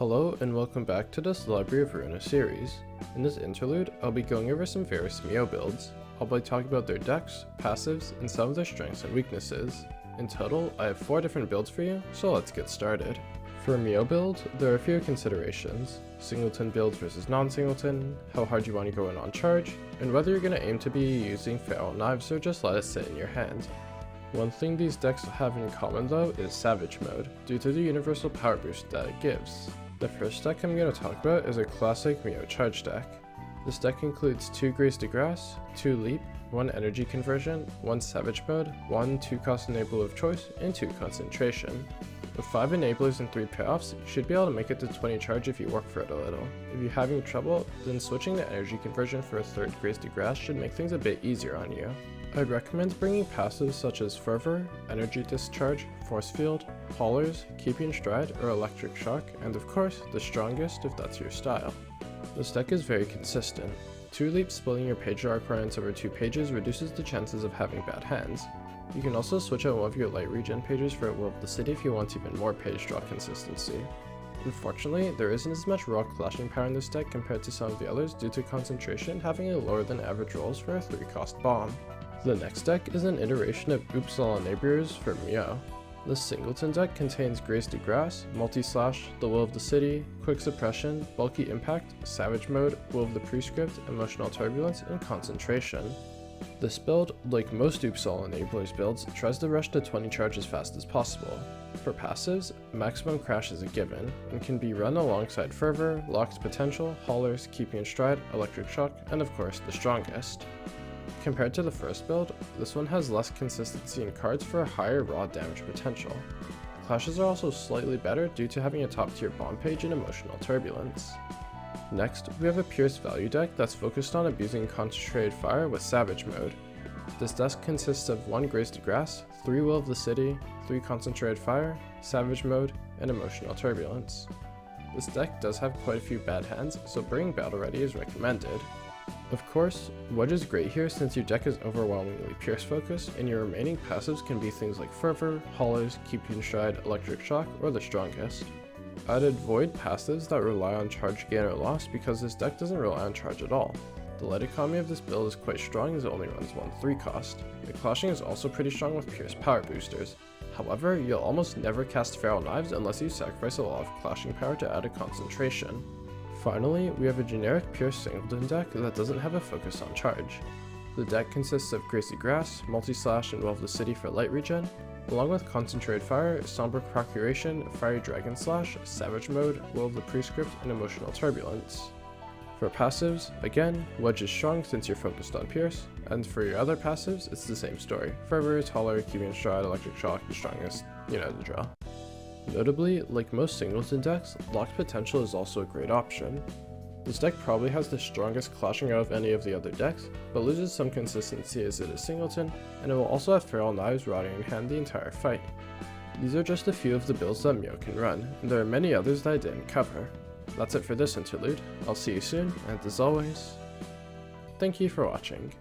Hello and welcome back to this Library of Ruina series. In this interlude, I'll be going over some various Mio builds. I'll be talking about their decks, passives, and some of their strengths and weaknesses. In total, I have 4 different builds for you, so let's get started. For a Mio build, there are a few considerations: singleton builds versus non-singleton, how hard you want to go in on charge, and whether you're going to aim to be using feral knives or just let it sit in your hand. One thing these decks have in common though is Savage Mode, due to the universal power boost that it gives. The first deck I'm going to talk about is a classic Mio charge deck. This deck includes 2 Grace de Grace, 2 Leap, 1 Energy Conversion, 1 Savage Mode, 1 2-cost Enabler of Choice, and 2 Concentration. With 5 enablers and 3 payoffs, you should be able to make it to 20 charge if you work for it a little. If you're having trouble, then switching the Energy Conversion for a 3rd Grace de Grace should make things a bit easier on you. I'd recommend bringing passives such as Fervor, Energy Discharge, Force Field, Haulers, Keeping Stride, or Electric Shock, and of course, the strongest if that's your style. This deck is very consistent. 2 Leaps splitting your page requirements over 2 pages reduces the chances of having bad hands. You can also switch out one of your light regen pages for Will of the City if you want even more page draw consistency. Unfortunately, there isn't as much raw clashing power in this deck compared to some of the others due to concentration having a lower than average rolls for a 3-cost bomb. The next deck is an iteration of Oops All Enablers for Mio. This singleton deck contains Grace de Grace, Multi-Slash, the Will of the City, Quick Suppression, Bulky Impact, Savage Mode, Will of the Prescript, Emotional Turbulence, and Concentration. This build, like most Oops All Enablers builds, tries to rush to 20 charge as fast as possible. For passives, Maximum Crash is a given, and can be run alongside Fervor, Locked Potential, Haulers, Keeping Stride, Electric Shock, and of course the strongest. Compared to the first build, this one has less consistency in cards for a higher raw damage potential. Clashes are also slightly better due to having a top tier bomb page and Emotional Turbulence. Next, we have a Pierce value deck that's focused on abusing Concentrated Fire with Savage Mode. This deck consists of 1 Grace de Grace, 3 Will of the City, 3 Concentrated Fire, Savage Mode, and Emotional Turbulence. This deck does have quite a few bad hands, so bringing Battle Ready is recommended. Of course, Wedge is great here since your deck is overwhelmingly Pierce focused, and your remaining passives can be things like Fervor, Haulers, Keeping Stride, Electric Shock, or the strongest. I'd avoid passives that rely on charge gain or loss because this deck doesn't rely on charge at all. The light economy of this build is quite strong as it only runs 1 3-cost. The clashing is also pretty strong with Pierce power boosters. However, you'll almost never cast Feral Knives unless you sacrifice a lot of clashing power to add a concentration. Finally, we have a generic Pierce singleton deck that doesn't have a focus on charge. The deck consists of Grace de Grace, Multi-Slash, and Will of the City for light regen, along with Concentrated Fire, Somber Procuration, Fiery Dragon Slash, Savage Mode, Will of the Prescript, and Emotional Turbulence. For passives, again, Wedge is strong since you're focused on Pierce, and for your other passives, it's the same story. Fervor, Taller, Keeping Stride, Electric Shock, the strongest, you know the drill. Notably, like most singleton decks, Locked Potential is also a great option. This deck probably has the strongest clashing out of any of the other decks, but loses some consistency as it is singleton, and it will also have Feral Knives rotting in hand the entire fight. These are just a few of the builds that Mio can run, and there are many others that I didn't cover. That's it for this interlude. I'll see you soon, and as always, thank you for watching.